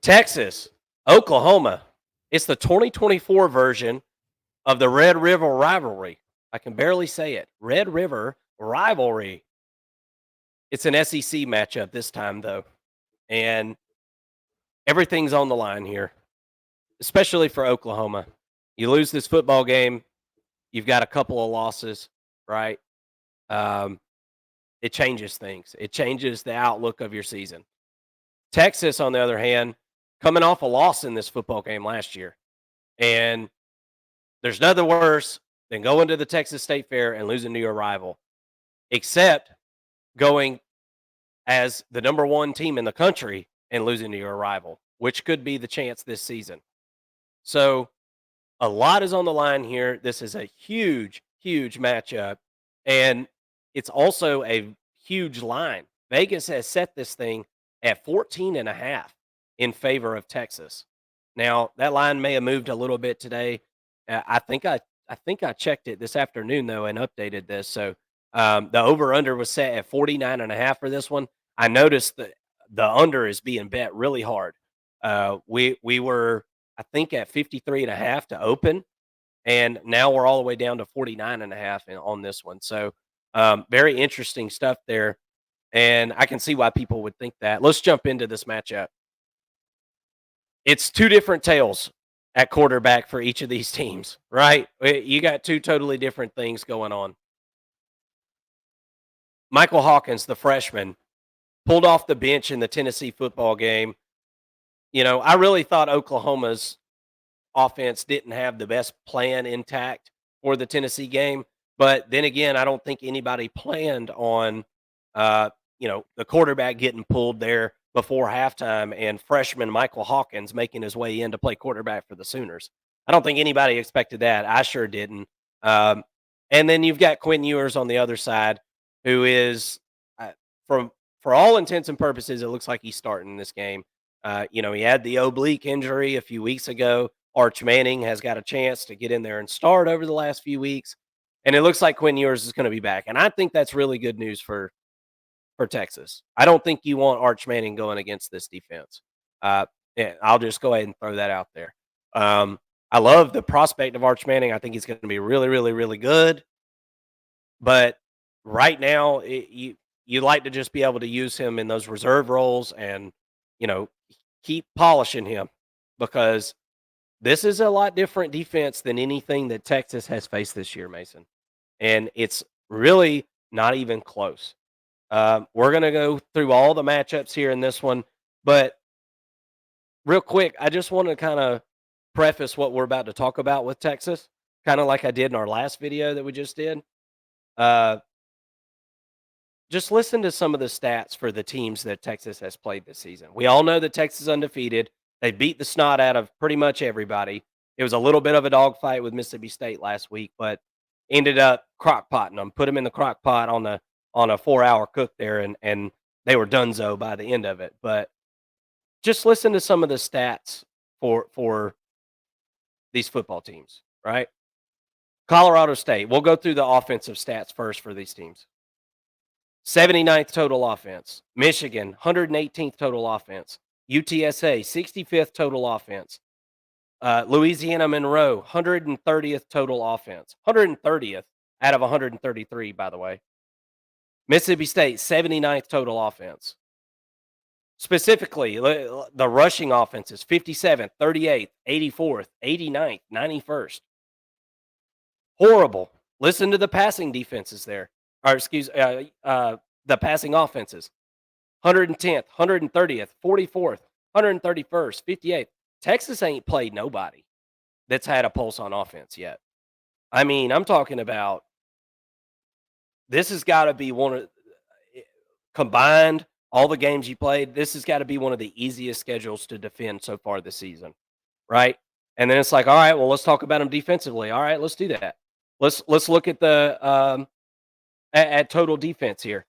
Texas, Oklahoma. It's the 2024 version of the Red River rivalry. I can barely say it. Red River rivalry. It's an SEC matchup this time, though, and everything's on the line here, especially for Oklahoma. You lose this football game, you've got a couple of losses, right? Um, it changes things. It changes the outlook of your season. Texas, on the other hand, coming off a loss in this football game last year, and there's nothing worse than going to the Texas State Fair and losing to your rival, except going as the number one team in the country and losing to your rival, which could be the chance this season. So a lot is on the line here. This is a huge, huge matchup. And it's also a huge line. Vegas has set this thing at 14.5 in favor of Texas. Now, that line may have moved a little bit today. I think I checked it this afternoon though and updated this. So the over under was set at 49.5 for this one. I noticed that the under is being bet really hard. We were, I think, at 53.5 to open, and now we're all the way down to 49.5 on this one. So very interesting stuff there, and I can see why people would think that. Let's jump into this matchup. It's two different tales at quarterback for each of these teams, right? You got two totally different things going on. Michael Hawkins, the freshman, pulled off the bench in the Tennessee football game. You know, I really thought Oklahoma's offense didn't have the best plan intact for the Tennessee game. But then again, I don't think anybody planned on, the quarterback getting pulled there before halftime and freshman Michael Hawkins making his way in to play quarterback for the Sooners. I don't think anybody expected that. I sure didn't. And then you've got Quinn Ewers on the other side, who is, for all intents and purposes, it looks like he's starting this game. He had the oblique injury a few weeks ago. Arch Manning has got a chance to get in there and start over the last few weeks. And it looks like Quinn Ewers is going to be back. And I think that's really good news for Texas. I don't think you want Arch Manning going against this defense. I'll just go ahead and throw that out there. I love the prospect of Arch Manning. I think he's going to be really, really, really good. But right now, you like to just be able to use him in those reserve roles and, keep polishing him, because this is a lot different defense than anything that Texas has faced this year, Mason. And it's really not even close. We're going to go through all the matchups here in this one. But real quick, I just want to kind of preface what we're about to talk about with Texas, kind of like I did in our last video that we just did. Just listen to some of the stats for the teams that Texas has played this season. We all know that Texas is undefeated. They beat the snot out of pretty much everybody. It was a little bit of a dogfight with Mississippi State last week, but ended up crock-potting them, put them in the crock pot on a 4-hour cook there, and they were donezo by the end of it. But just listen to some of the stats for these football teams, right? Colorado State. We'll go through the offensive stats first for these teams. 79th total offense. Michigan, 118th total offense. UTSA, 65th total offense. Louisiana Monroe, 130th total offense. 130th out of 133, by the way. Mississippi State, 79th total offense. Specifically, the rushing offenses, 57th, 38th, 84th, 89th, 91st. Horrible. Listen to the passing defenses there. Or the passing offenses. 110th, 130th, 44th, 131st, 58th. Texas ain't played nobody that's had a pulse on offense yet. I mean, I'm talking about, this has got to be one of, combined, all the games you played, this has got to be one of the easiest schedules to defend so far this season, right? And then it's like, all right, well, let's talk about them defensively. All right, let's do that. Let's look at the at total defense here.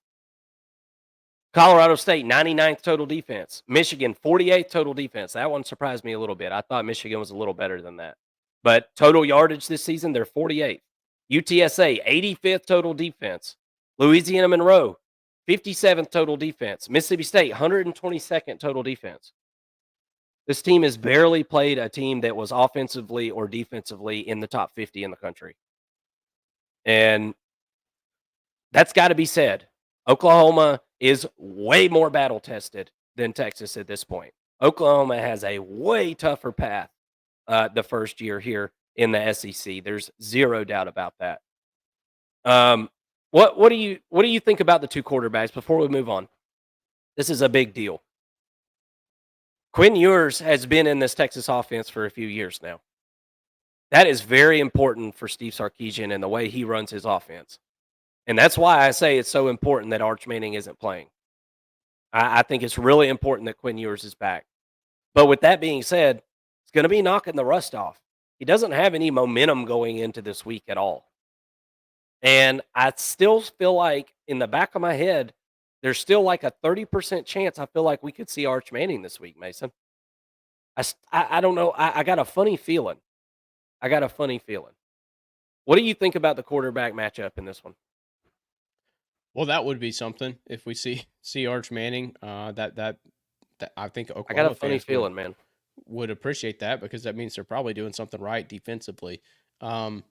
Colorado State, 99th total defense. Michigan, 48th total defense. That one surprised me a little bit. I thought Michigan was a little better than that. But total yardage this season, they're 48th. UTSA, 85th total defense. Louisiana Monroe, 57th total defense. Mississippi State, 122nd total defense. This team has barely played a team that was offensively or defensively in the top 50 in the country. And that's got to be said. Oklahoma is way more battle tested than Texas at this point. Oklahoma has a way tougher path the first year here in the SEC. There's zero doubt about that. What do you think about the two quarterbacks before we move on? This is a big deal. Quinn Ewers has been in this Texas offense for a few years now. That is very important for Steve Sarkisian and the way he runs his offense. And that's why I say it's so important that Arch Manning isn't playing. I think it's really important that Quinn Ewers is back. But with that being said, it's going to be knocking the rust off. He doesn't have any momentum going into this week at all. And I still feel like in the back of my head, there's still like a 30% chance I feel like we could see Arch Manning this week, Mason. I don't know. I got a funny feeling. I got a funny feeling. What do you think about the quarterback matchup in this one? Well, that would be something if we see Arch Manning. That I think I got a Oklahoma funny fans feeling, man. would appreciate that because that means they're probably doing something right defensively. Um,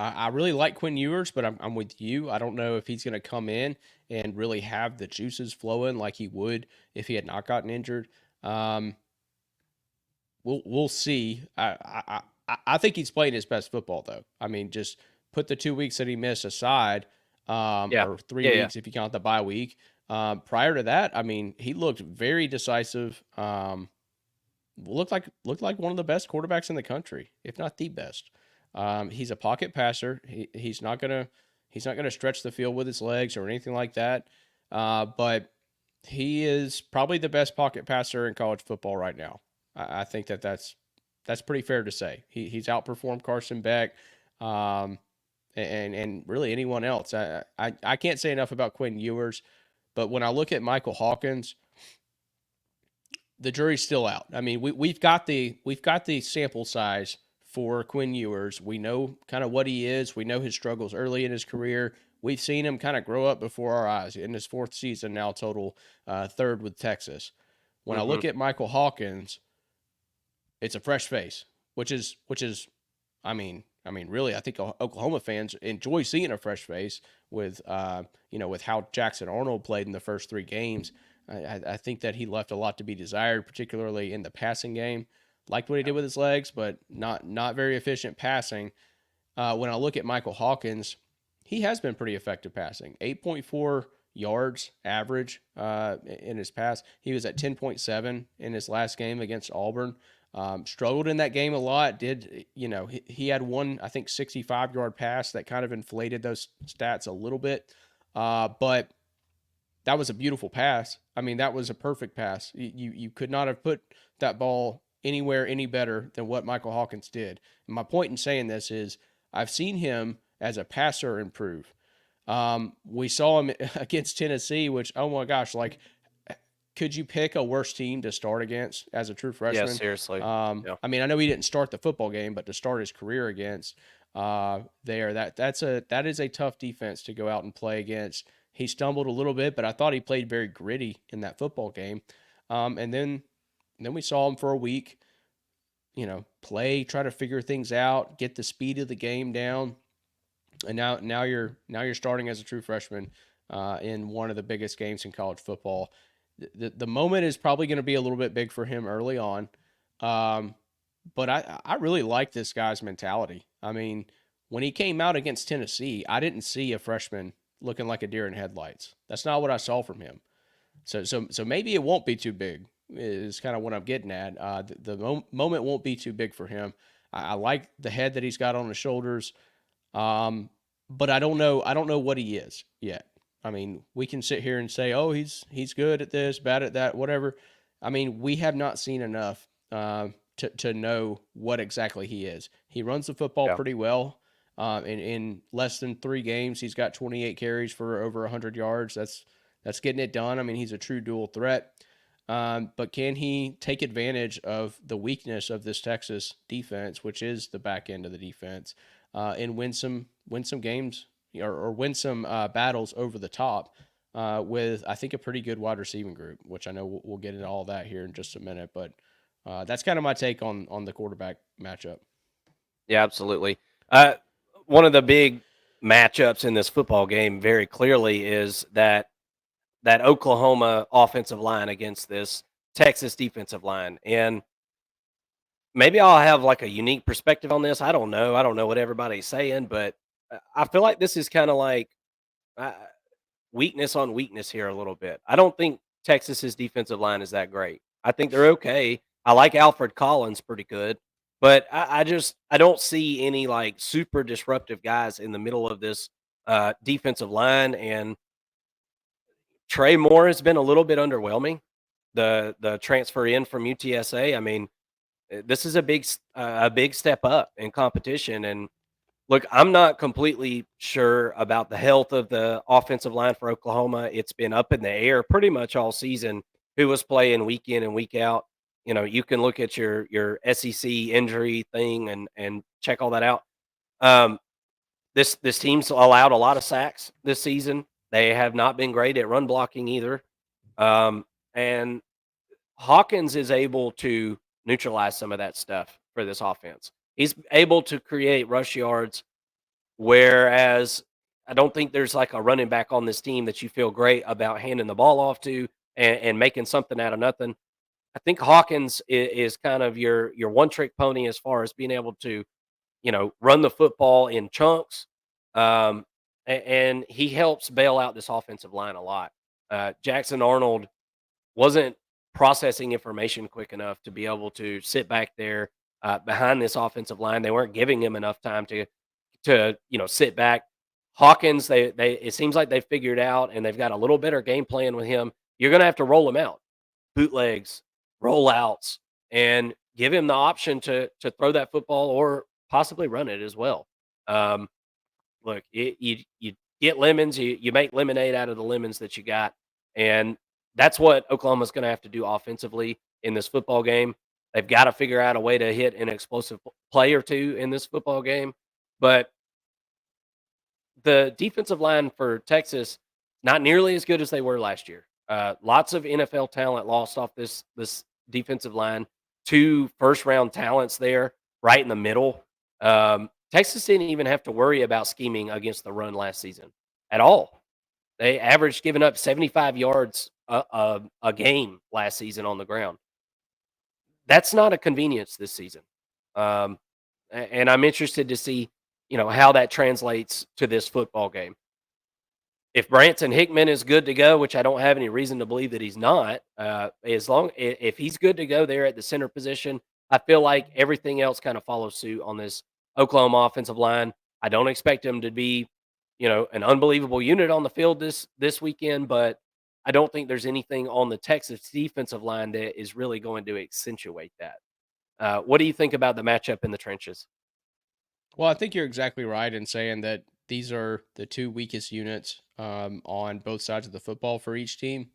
I really like Quinn Ewers, but I'm with you. I don't know if he's going to come in and really have the juices flowing like he would if he had not gotten injured. Um, we'll see. I think he's playing his best football though. I mean, just put the 2 weeks that he missed aside, Yeah. or three Yeah, yeah. weeks if you count the bye week. Prior to that, I mean, he looked very decisive. Looked like one of the best quarterbacks in the country, if not the best. He's a pocket passer. He's not gonna stretch the field with his legs or anything like that. But he is probably the best pocket passer in college football right now. I think that's pretty fair to say. He's outperformed Carson Beck, um, and really anyone else. I can't say enough about Quinn Ewers, but when I look at Michael Hawkins, the jury's still out. I mean, we've got the sample size for Quinn Ewers. We know kind of what he is. We know his struggles early in his career. We've seen him kind of grow up before our eyes in his fourth season now, total third with Texas. When I Mhm. look at Michael Hawkins, it's a fresh face, which is, really, I think Oklahoma fans enjoy seeing a fresh face with, with how Jackson Arnold played in the first three games. I think that he left a lot to be desired, particularly in the passing game. Liked what he did with his legs, but not very efficient passing. When I look at Michael Hawkins, he has been pretty effective passing. 8.4 yards average in his pass. He was at 10.7 in his last game against Auburn. Struggled in that game a lot. He had one, I think, 65-yard pass that kind of inflated those stats a little bit. But that was a beautiful pass. I mean, that was a perfect pass. You could not have put that ball anywhere any better than what Michael Hawkins did. And my point in saying this is I've seen him as a passer improve. We saw him against Tennessee, which, oh my gosh, like, could you pick a worse team to start against as a true Yeah, freshman? seriously. Yeah. I mean, I know he didn't start the football game, but to start his career against, that is a tough defense to go out and play against. He stumbled a little bit, but I thought he played very gritty in that football game. And then we saw him for a week, play, try to figure things out, get the speed of the game down, and now you're starting as a true freshman in one of the biggest games in college football. The moment is probably going to be a little bit big for him early on, um, but I really like this guy's mentality. I mean, when he came out against Tennessee, I didn't see a freshman looking like a deer in headlights. That's not what I saw from him. So maybe it won't be too big. Is kind of what I'm getting at. The moment won't be too big for him. I like the head that he's got on his shoulders. Um, but I don't know. I don't know what he is yet. I mean, we can sit here and say, "Oh, he's good at this, bad at that, whatever." I mean, we have not seen enough to know what exactly he is. He runs the football Yeah. pretty well. In less than 3 games, he's got 28 carries for over 100 yards. That's getting it done. I mean, he's a true dual threat. But can he take advantage of the weakness of this Texas defense, which is the back end of the defense, and win some games or win some battles over the top? with I think a pretty good wide receiving group, which I know we'll get into all that here in just a minute. But that's kind of my take on the quarterback matchup. Yeah, absolutely. Uh, One of the big matchups in this football game, very clearly, is that Oklahoma offensive line against this Texas defensive line, and maybe I'll have like a unique perspective on this. I don't know. I don't know what everybody's saying, but I feel like this is kind of like uh, weakness on weakness here a little bit. I don't think Texas's defensive line is that great. I think they're okay. I like Alfred Collins pretty good, but I don't see any like super disruptive guys in the middle of this defensive line. And Trey Moore has been a little bit underwhelming. The transfer in from UTSA. I mean, this is a big step up in competition. And look, I'm not completely sure about the health of the offensive line for Oklahoma. It's been up in the air pretty much all season. Who was playing week in and week out? You know, you can look at your SEC injury thing and check all that out. Um, this team's allowed a lot of sacks this season. They have not been great at run blocking either. And Hawkins is able to neutralize some of that stuff for this offense. He's able to create rush yards. Whereas I don't think there's like a running back on this team that you feel great about handing the ball off to and making something out of nothing. I think Hawkins is kind of your one trick pony as far as being able to, run the football in chunks. Um, and he helps bail out this offensive line a lot. Jackson Arnold wasn't processing information quick enough to be able to sit back there behind this offensive line. They weren't giving him enough time to sit back. Hawkins, they it seems like they figured out and they've got a little better game plan with him. You're going to have to roll him out, bootlegs, rollouts, and give him the option to throw that football or possibly run it as well. Um, Look, you get lemons, you make lemonade out of the lemons that you got, and that's what Oklahoma's going to have to do offensively in this football game. They've got to figure out a way to hit an explosive play or two in this football game, but the defensive line for Texas not nearly as good as they were last year. Lots of NFL talent lost off this defensive line. Two first round talents there, right in the middle. Texas didn't even have to worry about scheming against the run last season at all. They averaged giving up 75 yards a game last season on the ground. That's not a convenience this season. Um, and I'm interested to see, how that translates to this football game. If Branson Hickman is good to go, which I don't have any reason to believe that he's not, if he's good to go there at the center position, I feel like everything else kind of follows suit on this Oklahoma offensive line. I don't expect him to be, an unbelievable unit on the field this weekend, but I don't think there's anything on the Texas defensive line that is really going to accentuate that. What do you think about the matchup in the trenches? Well, I think you're exactly right in saying that these are the two weakest units on both sides of the football for each team.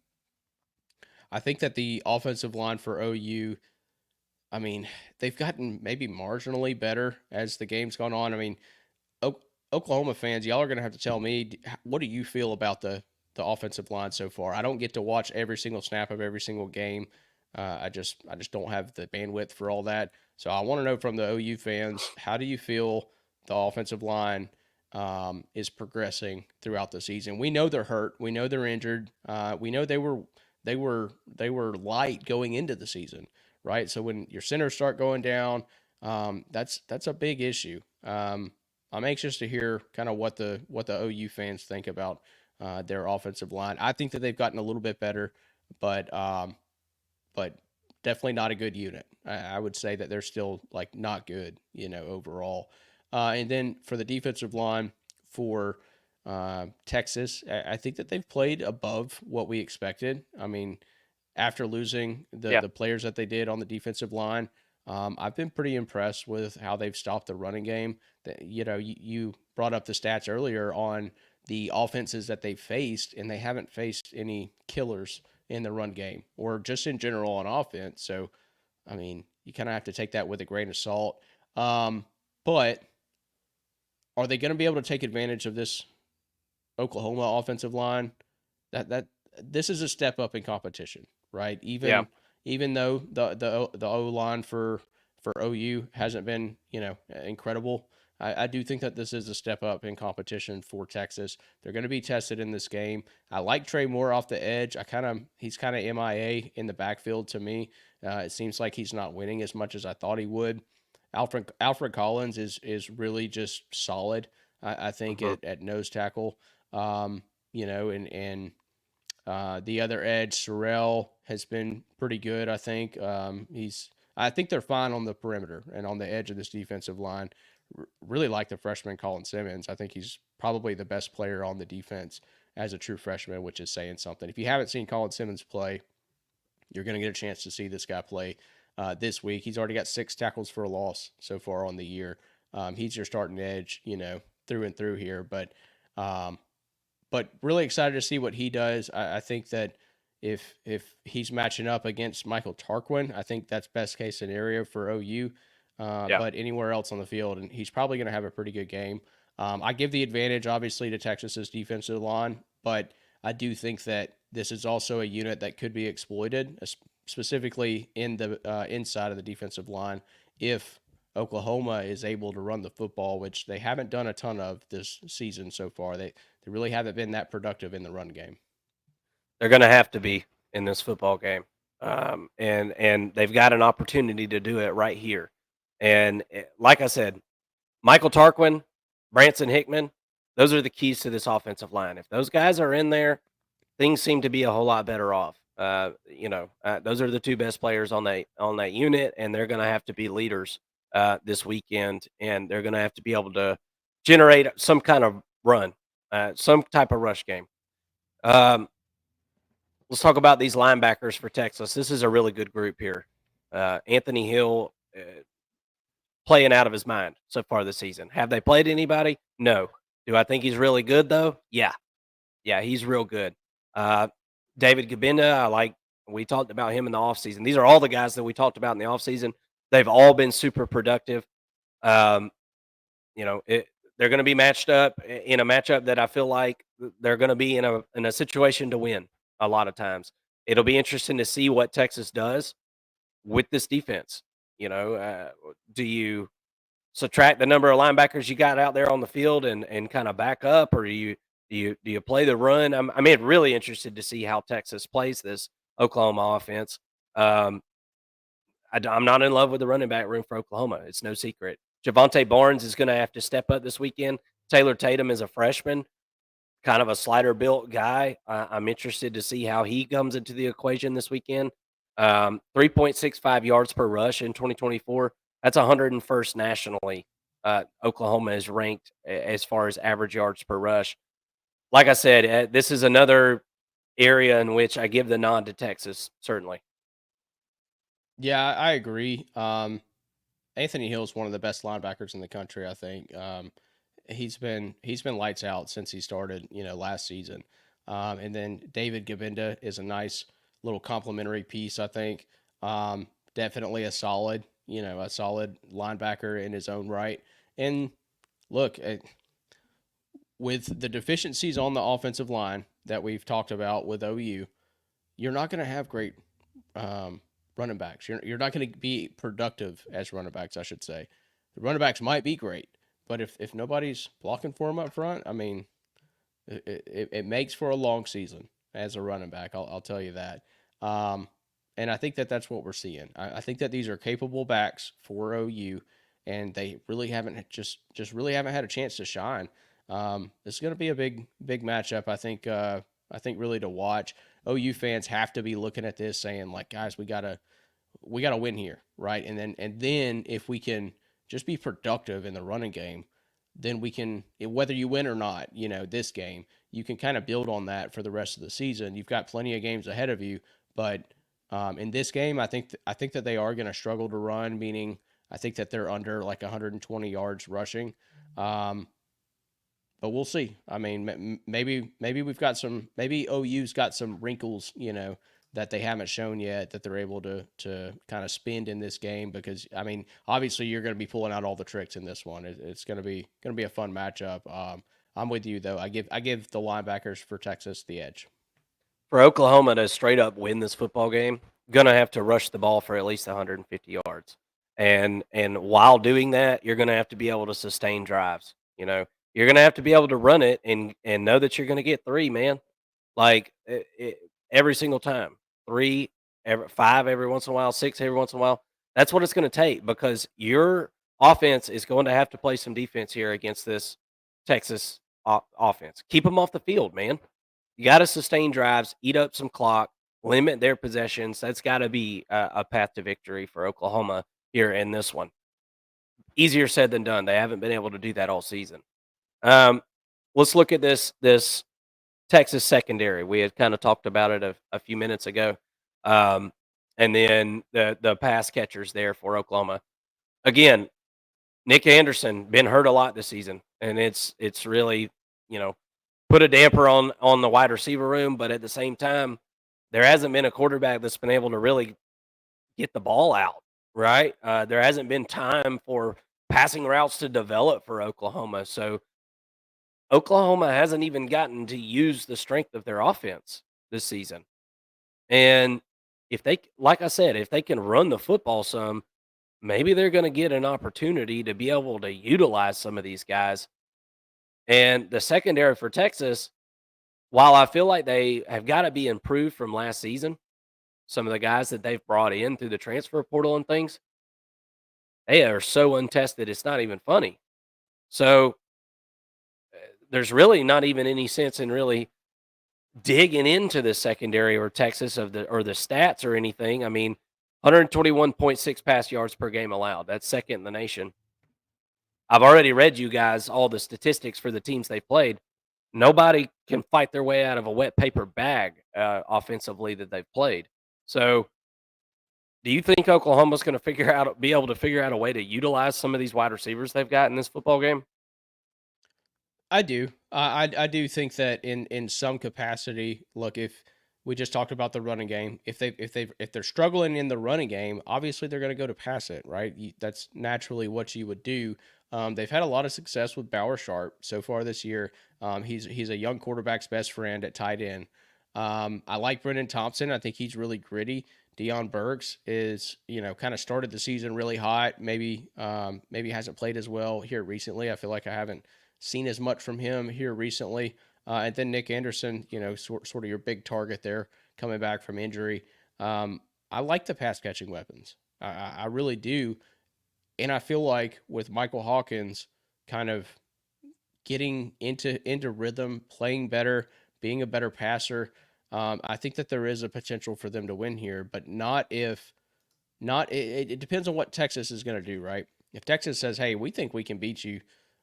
I think that the offensive line for OU, I mean, they've gotten maybe marginally better as the game's gone on. I mean, Oklahoma fans, y'all are going to have to tell me, what do you feel about the offensive line so far? I don't get to watch every single snap of every single game. I just don't have the bandwidth for all that. So I want to know from the OU fans, how do you feel the offensive line is progressing throughout the season? We know they're hurt. We know they're injured. We know they were light going into the season, right? So when your centers start going down, that's a big issue. I'm anxious to hear kind of what the OU fans think about their offensive line. I think that they've gotten a little bit better, but definitely not a good unit. I would say that they're still like not good, overall. And then for the defensive line for Texas, I think that they've played above what we expected. I mean, after losing the Yeah. the players that they did on the defensive line, I've been pretty impressed with how they've stopped the running game. You brought up the stats earlier on the offenses that they faced, and they haven't faced any killers in the run game or just in general on offense. So, I mean, you kind of have to take that with a grain of salt. But are they going to be able to take advantage of this Oklahoma offensive line? that this is a step up in competition, right? Yeah. Even though the O line for OU hasn't been incredible, I do think that this is a step up in competition for Texas. They're going to be tested in this game. I like Trey Moore off the edge. He's kind of MIA in the backfield to me. It seems like he's not winning as much as I thought he would. Alfred Collins is really just solid. I think Hmm. at nose tackle. And the other edge, Sorrell, has been pretty good. I think I think they're fine on the perimeter and on the edge of this defensive line. Really like the freshman Colin Simmons. I think he's probably the best player on the defense as a true freshman, which is saying something. If you haven't seen Colin Simmons play, you're going to get a chance to see this guy play this week. He's already got 6 tackles for a loss so far on the year. He's your starting edge, through and through here. Um, but really excited to see what he does. I think that if he's matching up against Michael Tarquin, I think that's best case scenario for OU. Yeah. But anywhere else on the field, and he's probably going to have a pretty good game. I give the advantage, obviously, to Texas's defensive line, but I do think that this is also a unit that could be exploited, specifically in the inside of the defensive line, if Oklahoma is able to run the football, which they haven't done a ton of this season so far. They really haven't been that productive in the run game. They're going to have to be in this football game, and they've got an opportunity to do it right here. And like I said, Michael Tarquin, Branson Hickman, those are the keys to this offensive line. If those guys are in there, things seem to be a whole lot better off. Those are the 2 best players on that unit, and they're going to have to be leaders this weekend, and they're going to have to be able to generate some kind of run, some type of rush game. Um, let's talk about these linebackers for Texas. This is a really good group here. Anthony Hill playing out of his mind so far this season. Have they played anybody? No. Do I think he's really good though? Yeah. Yeah, he's real good. Uh, David Gabinda, we talked about him in the offseason. These are all the guys that we talked about in the offseason. They've all been super productive. Um, they're going to be matched up in a matchup that I feel like they're going to be in a situation to win a lot of times. It'll be interesting to see what Texas does with this defense. Do you subtract the number of linebackers you got out there on the field and kind of back up, or do you play the run? I'm really interested to see how Texas plays this Oklahoma offense. Um, I'm not in love with the running back room for Oklahoma. It's no secret. Javonte Barnes is going to have to step up this weekend. Taylor Tatum is a freshman, kind of a slider built guy. I'm interested to see how he comes into the equation this weekend. 3.65 yards per rush in 2024. That's 101st nationally. Oklahoma is ranked as far as average yards per rush. Like I said, this is another area in which I give the nod to Texas, certainly. Yeah, I agree. Anthony Hill is one of the best linebackers in the country. I think he's been lights out since he started, last season. And then David Gabinda is a nice little complimentary piece. I think definitely a solid linebacker in his own right. And look, with the deficiencies on the offensive line that we've talked about with OU, you're not going to have great um, running backs. You're not going to be productive as running backs, I should say. The running backs might be great, but if nobody's blocking for them up front, I mean, it makes for a long season as a running back. I'll tell you that. Um, and I think that that's what we're seeing. I think that these are capable backs for OU, and they really haven't just really haven't had a chance to shine. It's going to be a big matchup. I think really to watch. OU fans have to be looking at this saying like, guys, we gotta win here, right? And then if we can just be productive in the running game, then we can, whether you win or not, this game, you can kind of build on that for the rest of the season. You've got plenty of games ahead of you, but in this game, I think that they are going to struggle to run, meaning I think that they're under like 120 yards rushing. Um, but we'll see. I mean, maybe we've got maybe OU's got some wrinkles, that they haven't shown yet that they're able to kind of spend in this game because I mean, obviously you're going to be pulling out all the tricks in this one. It's going to be a fun matchup. I'm with you though. I give the linebackers for Texas the edge. For Oklahoma to straight up win this football game, gonna have to rush the ball for at least 150 yards. And while doing that, you're gonna have to be able to sustain drives. You know, you're gonna have to be able to run it and know that you're gonna get 3, man. Like every single time, 3, 5 every once in a while, 6 every once in a while. That's what it's gonna take because your offense is going to have to play some defense here against this Texas offense. Keep them off the field, man. You got to sustain drives, eat up some clock, limit their possessions. That's got to be a path to victory for Oklahoma here in this one. Easier said than done. They haven't been able to do that all season. Um, let's look at this Texas secondary. We had kind of talked about it a few minutes ago, and then the pass catchers there for Oklahoma. Again, Nick Anderson been hurt a lot this season, and it's really put a damper on the wide receiver room. But at the same time, there hasn't been a quarterback that's been able to really get the ball out, right? There hasn't been time for passing routes to develop for Oklahoma. So Oklahoma hasn't even gotten to use the strength of their offense this season. And if they, like I said, if they can run the football some, maybe they're going to get an opportunity to be able to utilize some of these guys. And the secondary for Texas, while I feel like they have got to be improved from last season, some of the guys that they've brought in through the transfer portal and things, they are so untested, it's not even funny. So there's really not even any sense in really digging into the secondary or Texas or the stats or anything. I mean, 121.6 pass yards per game allowed. That's second in the nation. I've already read you guys all the statistics for the teams they played. Nobody can fight their way out of a wet paper bag offensively that they've played. So, do you think Oklahoma's going to be able to figure out a way to utilize some of these wide receivers they've got in this football game? I do. I do think that in some capacity. Look, if we just talked about the running game, if they're struggling in the running game, obviously they're going to go to pass it, right? That's naturally what you would do. They've had a lot of success with Bauer Sharp so far this year. He's a young quarterback's best friend at tight end. I like Brendan Thompson. I think he's really gritty. Deion Burks is, kind of started the season really hot. Maybe hasn't played as well here recently. I feel like I haven't seen as much from him here recently. And then Nick Anderson, sort of your big target there coming back from injury. I like the pass catching weapons. I really do. And I feel like with Michael Hawkins kind of getting into rhythm, playing better, being a better passer, I think that there is a potential for them to win here, but it depends on what Texas is going to do, right? If Texas says, "Hey, we think we can beat you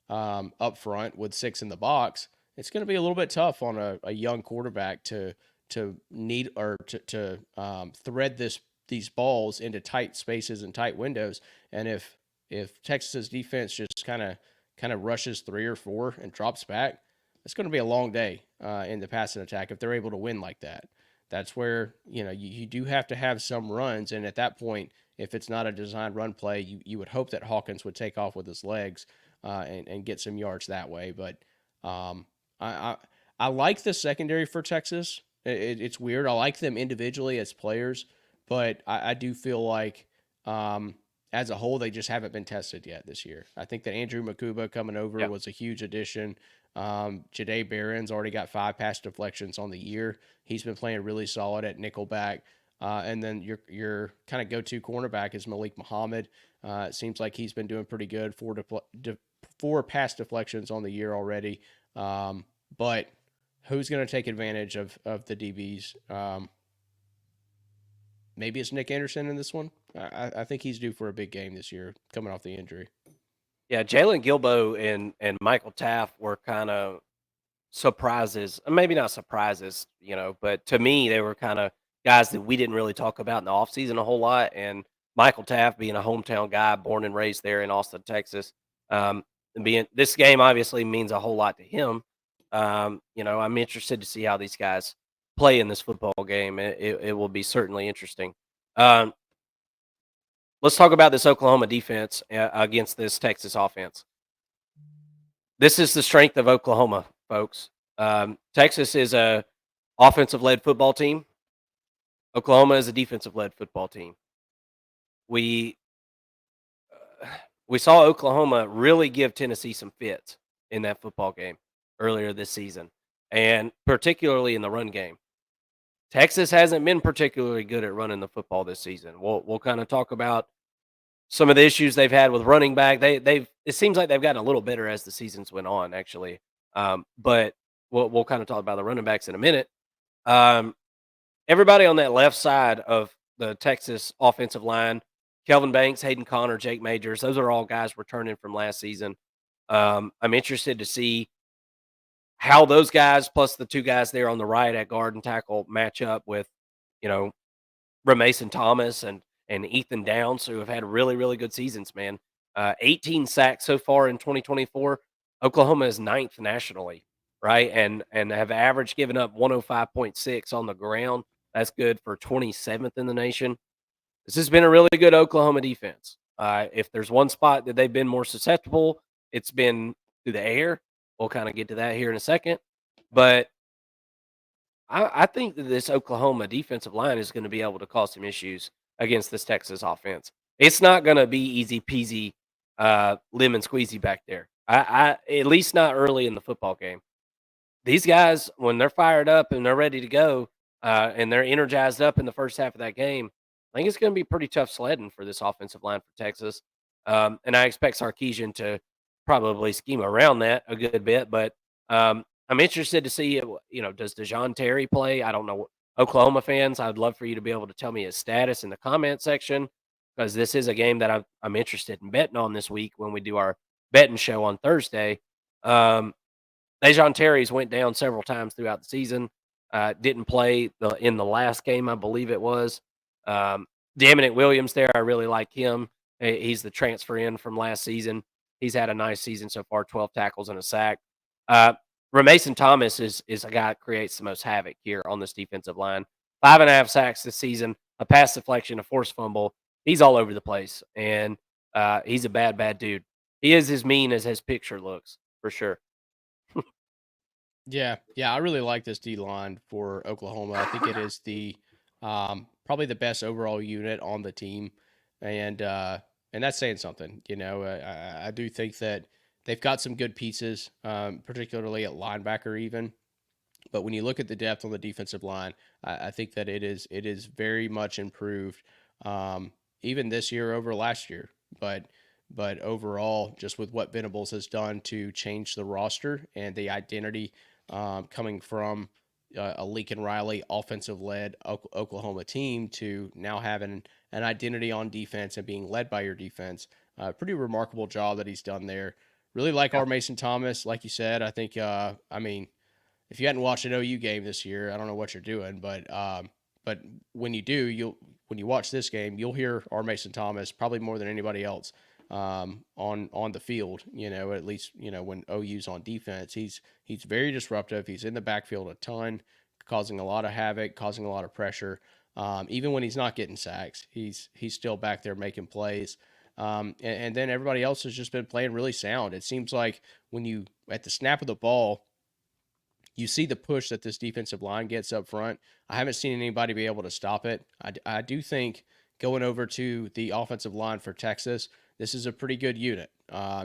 up front with 6 in the box," it's going to be a little bit tough on a young quarterback to thread these balls into tight spaces and tight windows. And if Texas's defense just kind of rushes 3 or 4 and drops back, it's going to be a long day in the passing attack if they're able to win like that. That's where you do have to have some runs, and at that point, if it's not a designed run play, you would hope that Hawkins would take off with his legs and get some yards that way. But I like the secondary for Texas. It's weird. I like them individually as players, but I do feel like as a whole, they just haven't been tested yet this year. I think that Andrew Makuba coming over was a huge addition. Jahdae Barron's already got 5 pass deflections on the year. He's been playing really solid at nickelback. And then your kind of go-to cornerback is Malik Muhammad. It seems like he's been doing pretty good. 4 pass deflections on the year already. But who's going to take advantage of the DBs? Maybe it's Nick Anderson in this one. I think he's due for a big game this year, coming off the injury. Yeah, Jalen Gilbo and Michael Taft were kind of surprises. Maybe not surprises, but to me, they were kind of guys that we didn't really talk about in the offseason a whole lot. And Michael Taft being a hometown guy, born and raised there in Austin, Texas, this game obviously means a whole lot to him. I'm interested to see how these guys play in this football game. It will be certainly interesting. Let's talk about this Oklahoma defense against this Texas offense. This is the strength of Oklahoma, folks. Texas is a offensive-led football team. Oklahoma is a defensive-led football team. We we saw Oklahoma really give Tennessee some fits in that football game earlier this season, and particularly in the run game. Texas hasn't been particularly good at running the football this season. We'll kind of talk about some of the issues they've had with running back. They've it seems like they've gotten a little better as the seasons went on, actually. But we'll kind of talk about the running backs in a minute. Um, Everybody on that left side of the Texas offensive line, Kelvin Banks, Hayden Connor, Jake Majors, those are all guys returning from last season. I'm interested to see how those guys, plus the two guys there on the right at guard and tackle, match up with, you know, Mason Thomas and Ethan Downs, who have had really, really good seasons, man. 18 sacks so far in 2024. Oklahoma is ninth nationally, right? And have average given up 105.6 on the ground. That's good for 27th in the nation. This has been a really good Oklahoma defense. If there's one spot that they've been more susceptible, it's been through the air. We'll kind of get to that here in a second. But I think that this Oklahoma defensive line is going to be able to cause some issues against this Texas offense. It's not going to be easy peasy, lemon squeezy back there. I at least not early in the football game. These guys, when they're fired up and they're ready to go, and they're energized up in the first half of that game, I think it's going to be pretty tough sledding for this offensive line for Texas. And I expect Sarkisian to probably scheme around that a good bit, but I'm interested to see, does DeJoun Terry play? I don't know. Oklahoma fans, I'd love for you to be able to tell me his status in the comment section, because this is a game that I'm interested in betting on this week when we do our betting show on Thursday. DeJoun Terry's went down several times throughout the season. Didn't play in the last game, I believe it was. Dominic Williams there, I really like him. He's the transfer in from last season. He's had a nice season so far, 12 tackles and a sack. Mason Thomas is a guy that creates the most havoc here on this defensive line. 5.5 sacks this season, a pass deflection, a forced fumble. He's all over the place, and he's a bad dude. He is as mean as his picture looks, for sure. Yeah, I really like this D line for Oklahoma. I think it is the probably the best overall unit on the team, and that's saying something. I do think that they've got some good pieces, particularly at linebacker, even. But when you look at the depth on the defensive line, I think that it is very much improved, even this year over last year. But overall, just with what Venables has done to change the roster and the identity coming from a Lincoln Riley offensive-led Oklahoma team to now having an identity on defense and being led by your defense, pretty remarkable job that he's done there. Really like our Mason Thomas, like you said. I think, if you hadn't watched an OU game this year, I don't know what you're doing, but when you do, when you watch this game, you'll hear our Mason Thomas probably more than anybody else on the field. At least when OU's on defense, he's very disruptive. He's in the backfield a ton, causing a lot of havoc, causing a lot of pressure. Even when he's not getting sacks, he's still back there making plays. And then everybody else has just been playing really sound. It seems like when you at the snap of the ball, you see the push that this defensive line gets up front. I haven't seen anybody be able to stop it. I do think going over to the offensive line for Texas, this is a pretty good unit.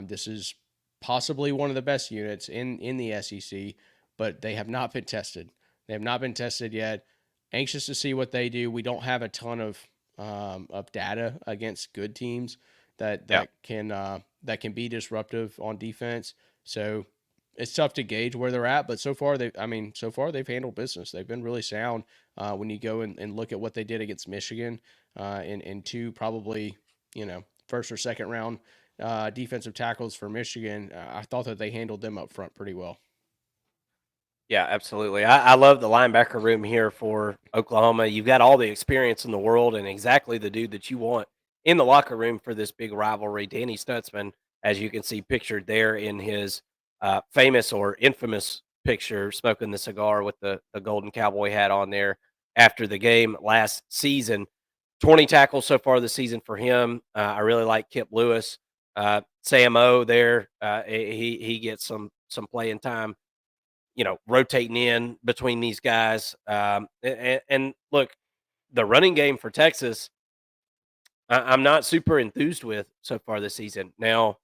This is possibly one of the best units in the SEC, but they have not been tested. They have not been tested yet. Anxious to see what they do. We don't have a ton of data against good teams that can be disruptive on defense. So it's tough to gauge where they're at, but so far they've handled business. They've been really sound. When you go and look at what they did against Michigan in two probably first or second round defensive tackles for Michigan, I thought that they handled them up front pretty well. Yeah, absolutely. I love the linebacker room here for Oklahoma. You've got all the experience in the world and exactly the dude that you want in the locker room for this big rivalry. Danny Stutzman, as you can see pictured there in his famous or infamous picture, smoking the cigar with the golden cowboy hat on there after the game last season. 20 tackles so far this season for him. I really like Kip Lewis. Sam O there, he gets some playing time. rotating in between these guys. And look, the running game for Texas, I'm not super enthused with so far this season. Now,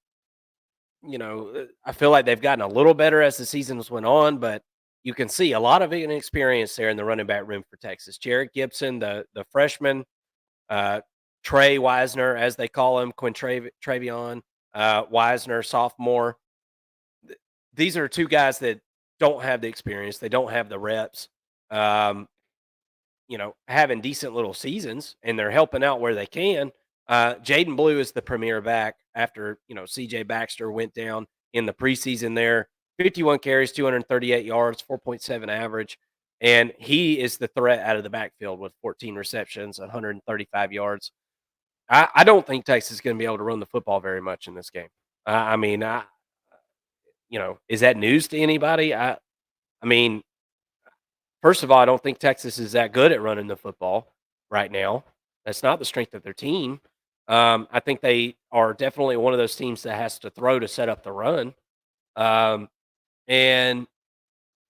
I feel like they've gotten a little better as the seasons went on, but you can see a lot of inexperience there in the running back room for Texas. Jarrett Gibson, the freshman, uh, Trey Wisner, as they call him, Travion Wisner, sophomore. These are two guys that don't have the experience. They don't have the reps. Um, having decent little seasons, and they're helping out where they can. Jaden Blue is the premier back after, CJ Baxter went down in the preseason there. 51 carries, 238 yards, 4.7 average. And he is the threat out of the backfield with 14 receptions, 135 yards. I don't think Texas is going to be able to run the football very much in this game. I mean, is that news to anybody? I mean, first of all, I don't think Texas is that good at running the football right now. That's not the strength of their team. I think they are definitely one of those teams that has to throw to set up the run. Um, and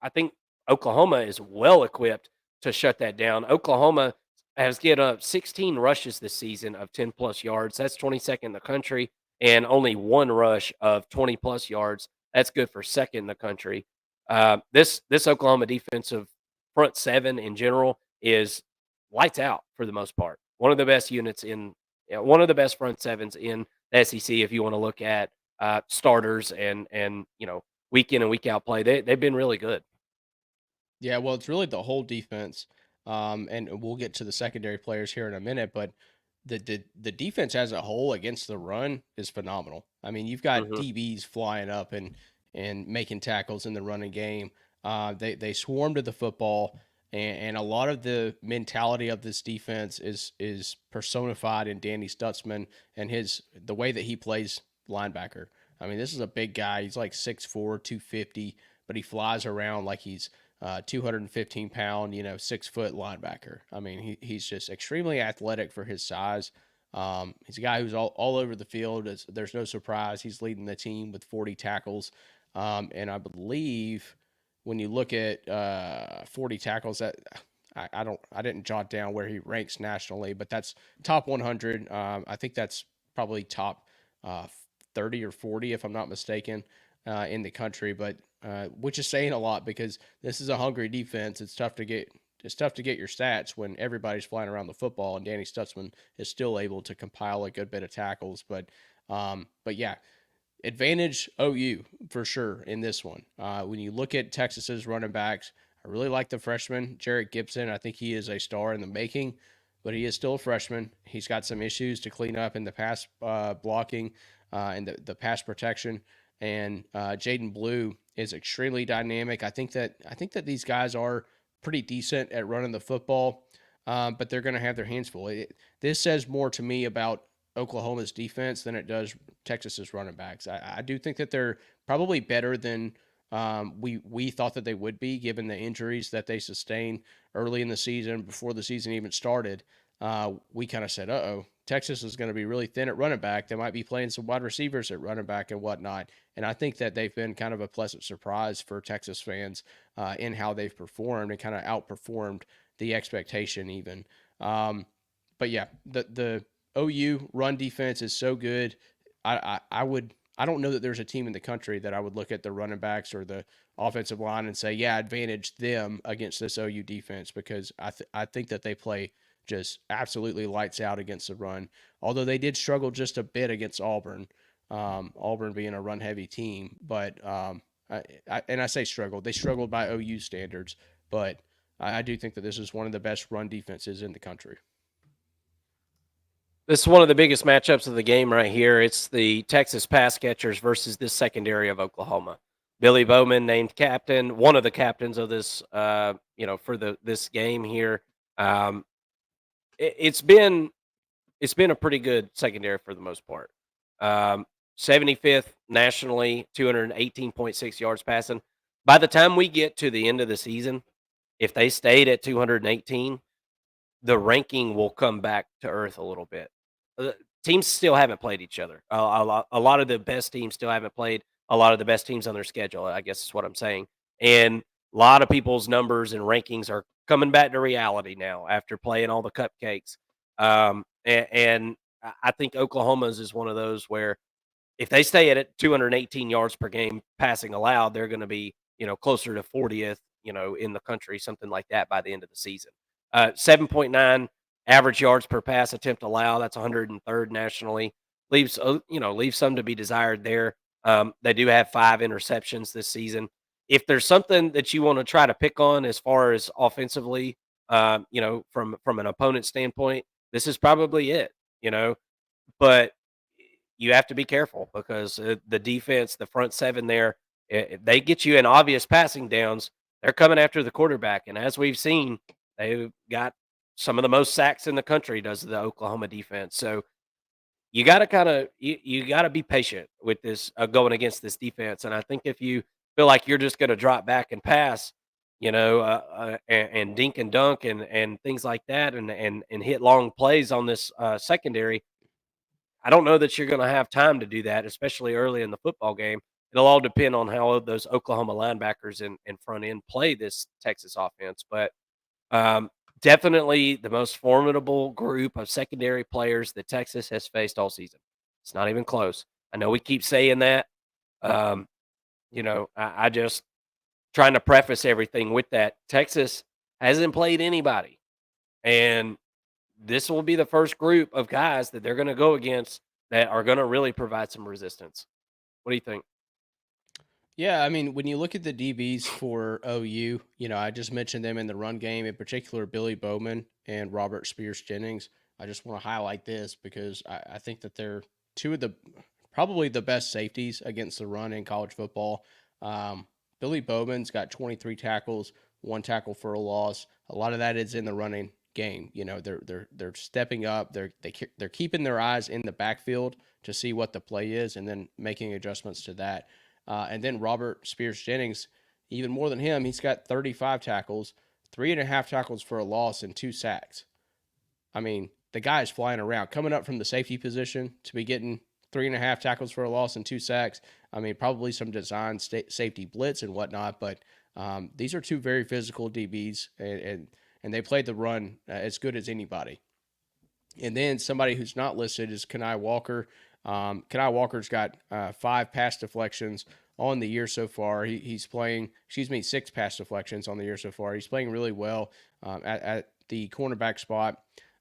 I think Oklahoma is well equipped to shut that down. Oklahoma has given up 16 rushes this season of 10 plus yards. That's 22nd in the country, and only one rush of 20 plus yards. That's good for second in the country. This Oklahoma defensive front seven in general is lights out for the most part. One of the best units one of the best front sevens in the SEC. If you want to look at starters and week in and week out play, they've been really good. Yeah, well, it's really the whole defense, and we'll get to the secondary players here in a minute. But the defense as a whole against the run is phenomenal. I mean, you've got Mhm. DBs flying up and making tackles in the running game. They swarm to the football, and a lot of the mentality of this defense is personified in Danny Stutzman and the way that he plays linebacker. I mean, this is a big guy. He's like 6'4", 250, but he flies around like he's 215-pound, 6-foot linebacker. I mean, he's just extremely athletic for his size. He's a guy who's all over the field. There's no surprise. He's leading the team with 40 tackles. And I believe when you look at 40 tackles, that I didn't jot down where he ranks nationally, but that's top 100. I think that's probably top uh, 30 or 40, if I'm not mistaken, in the country. But which is saying a lot because this is a hungry defense. It's tough to get your stats when everybody's flying around the football, and Danny Stutzman is still able to compile a good bit of tackles. But yeah, advantage OU for sure in this one. When you look at Texas's running backs, I really like the freshman Jarrett Gibson. I think he is a star in the making, but he is still a freshman. He's got some issues to clean up in the pass blocking and the pass protection. And Jaden Blue is extremely dynamic. I think that these guys are pretty decent at running the football, but they're going to have their hands full. This says more to me about Oklahoma's defense than it does Texas's running backs. I do think that they're probably better than we thought that they would be, given the injuries that they sustained early in the season before the season even started. We kind of said, "Uh-oh, Texas is going to be really thin at running back. They might be playing some wide receivers at running back and whatnot." And I think that they've been kind of a pleasant surprise for Texas fans in how they've performed and kind of outperformed the expectation even. But yeah, the OU run defense is so good. I don't know that there's a team in the country that I would look at the running backs or the offensive line and say, yeah, advantage them against this OU defense, because I think that they play just absolutely lights out against the run. Although they did struggle just a bit against Auburn, Auburn being a run heavy team. But I say struggled. They struggled by OU standards, but I do think that this is one of the best run defenses in the country. This is one of the biggest matchups of the game right here. It's the Texas pass catchers versus this secondary of Oklahoma. Billy Bowman named captain, one of the captains of this, for this game here. Um, it's been a pretty good secondary for the most part. 75th nationally, 218.6 yards passing. By the time we get to the end of the season, if they stayed at 218, the ranking will come back to earth a little bit. Teams still haven't played each other. A lot of the best teams still haven't played a lot of the best teams on their schedule, I guess is what I'm saying. And A lot of people's numbers and rankings are coming back to reality now after playing all the cupcakes. And I think Oklahoma's is one of those where if they stay at it 218 yards per game passing allowed, they're going to be, closer to 40th, in the country, something like that by the end of the season. 7.9 average yards per pass attempt allowed. That's 103rd nationally. Leaves some to be desired there. They do have 5 interceptions this season. If there's something that you want to try to pick on as far as offensively, from an opponent standpoint, this is probably it. But you have to be careful because the defense, the front seven there, if they get you in obvious passing downs, they're coming after the quarterback. And as we've seen, they've got some of the most sacks in the country, does the Oklahoma defense. So you got to you got to be patient with this going against this defense. And I think if you feel like you're just going to drop back and pass, and dink and dunk and things like that, and hit long plays on this secondary, I don't know that you're going to have time to do that, especially early in the football game. It'll all depend on how those Oklahoma linebackers and front end play this Texas offense. But definitely the most formidable group of secondary players that Texas has faced all season. It's not even close. I know we keep saying that. Um, I just trying to preface everything with that. Texas hasn't played anybody. And this will be the first group of guys that they're going to go against that are going to really provide some resistance. What do you think? Yeah, I mean, when you look at the DBs for OU, I just mentioned them in the run game, in particular, Billy Bowman and Robert Spears Jennings. I just want to highlight this because I think that they're two of the probably the best safeties against the run in college football. Billy Bowman's got 23 tackles, 1 tackle for a loss. A lot of that is in the running game. They're stepping up. They're keeping their eyes in the backfield to see what the play is, and then making adjustments to that. And then Robert Spears Jennings, even more than him, he's got 35 tackles, 3.5 tackles for a loss, and 2 sacks. I mean, the guy is flying around, coming up from the safety position to be getting 3.5 tackles for a loss and 2 sacks. I mean, probably some design safety blitz and whatnot, but these are 2 very physical DBs, and they played the run as good as anybody. And then somebody who's not listed is Kenai Walker. Kenai Walker's got 5 pass deflections on the year so far. He's playing, 6 pass deflections on the year so far. He's playing really well at the cornerback spot.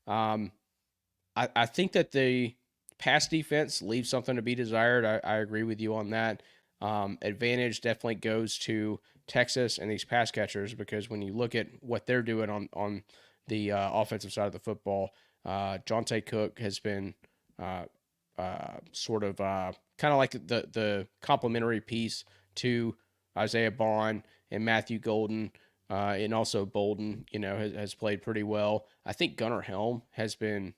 I think that the pass defense leaves something to be desired. I agree with you on that. Advantage definitely goes to Texas and these pass catchers, because when you look at what they're doing on the offensive side of the football, Jonte Cook has been sort of kind of like the complementary piece to Isaiah Bond and Matthew Golden, and also Bolden, has played pretty well. I think Gunnar Helm has been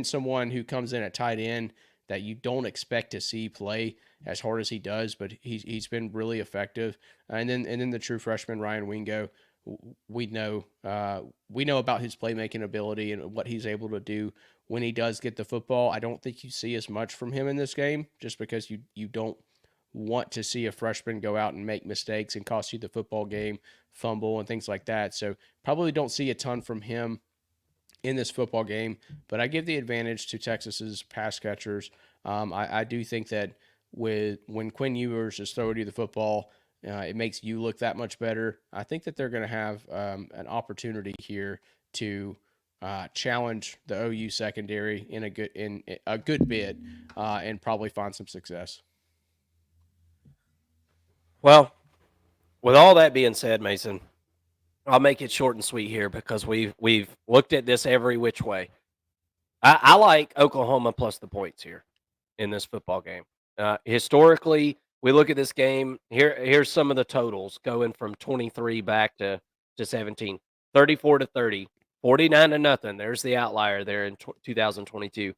someone who comes in at tight end that you don't expect to see play as hard as he does, but he's been really effective. And then the true freshman Ryan Wingo, we know about his playmaking ability and what he's able to do when he does get the football. I don't think you see as much from him in this game, just because you don't want to see a freshman go out and make mistakes and cost you the football game, fumble and things like that. So probably don't see a ton from him in this football game, but I give the advantage to Texas's pass catchers. I do think that when Quinn Ewers is throwing you the football, it makes you look that much better. I think that they're going to have an opportunity here to challenge the OU secondary in a good bit, and probably find some success. Well, with all that being said, Mason, I'll make it short and sweet here because we've looked at this every which way. I like Oklahoma plus the points here in this football game. Historically, we look at this game. Here's some of the totals going from 23 back to 17. 34 to 30, 49 to nothing. There's the outlier there in 2022.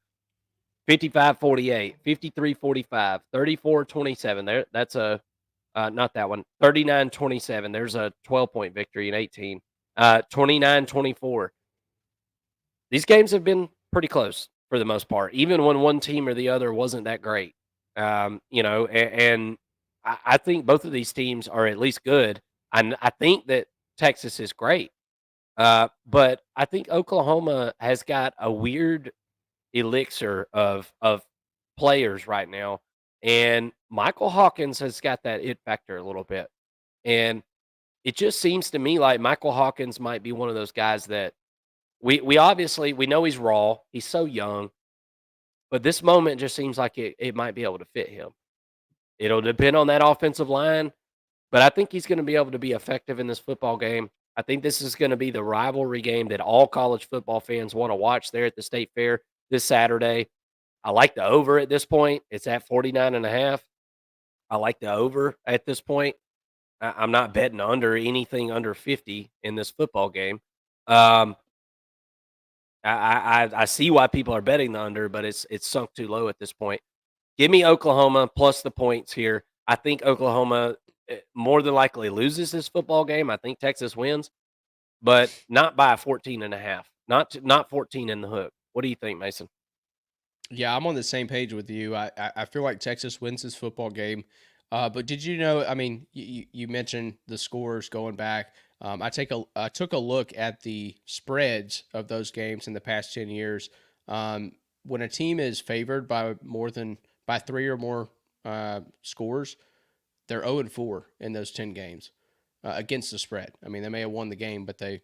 55-48, 53-45, 34-27. That's a not that one. 39-27. There's a 12-point victory in 18. 29-24. These games have been pretty close for the most part, even when one team or the other wasn't that great. And I think both of these teams are at least good. I think that Texas is great. But I think Oklahoma has got a weird elixir of players right now, and Michael Hawkins has got that it factor a little bit, and it just seems to me like Michael Hawkins might be one of those guys that we obviously we know he's raw, he's so young, but this moment just seems like it might be able to fit him. It'll depend on that offensive line, but I think he's gonna be able to be effective in this football game. I think this is gonna be the rivalry game that all college football fans wanna watch there at the State Fair this Saturday. I like the over at this point. It's at 49.5. I like the over at this point. I'm not betting under anything under 50 in this football game. Um, I see why people are betting the under, but it's sunk too low at this point. Give me Oklahoma plus the points here. I think Oklahoma more than likely loses this football game. I think Texas wins, but not by 14.5. Not 14 in the hook. What do you think, Mason? Yeah, I'm on the same page with you. I feel like Texas wins this football game. But did you know? I mean, you mentioned the scores going back. I took a look at the spreads of those games in the past 10 years. When a team is favored by more than by three or more scores, they're 0-4 in those 10 games against the spread. I mean, they may have won the game, but they,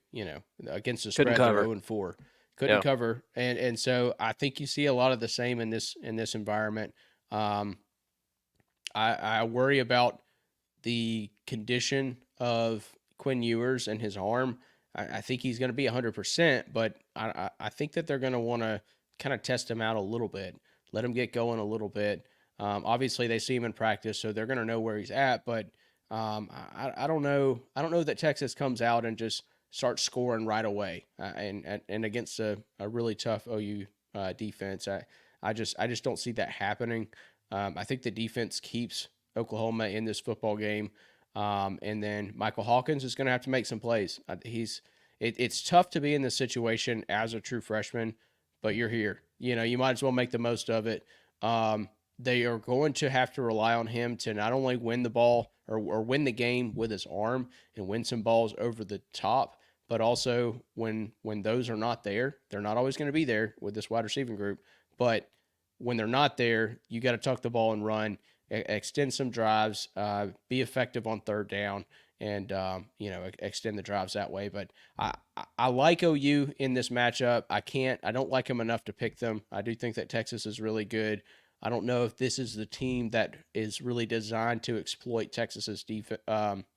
against the Couldn't spread, they're cover. 0-4. Couldn't Yeah. cover, and so I think you see a lot of the same in this environment. Um, I worry about the condition of Quinn Ewers and his arm. I think he's going to be 100%, but I think that they're going to want to kind of test him out a little bit, let him get going a little bit. Obviously, they see him in practice, so they're going to know where he's at. But I don't know. I don't know that Texas comes out and just starts scoring right away, and against a really tough OU defense. I just don't see that happening. I think the defense keeps Oklahoma in this football game. And then Michael Hawkins is going to have to make some plays. It's tough to be in this situation as a true freshman, but you're here. You might as well make the most of it. They are going to have to rely on him to not only win the ball or win the game with his arm and win some balls over the top, but also when those are not there, they're not always going to be there with this wide receiving group. But when they're not there, you got to tuck the ball and run, extend some drives, be effective on third down, and extend the drives that way. But I like OU in this matchup. I don't like them enough to pick them. I do think that Texas is really good. I don't know if this is the team that is really designed to exploit Texas's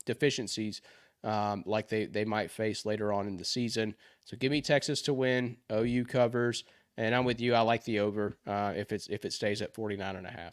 deficiencies, like they might face later on in the season. So give me Texas to win. OU covers. And I'm with you. I like the over if it stays at 49.5.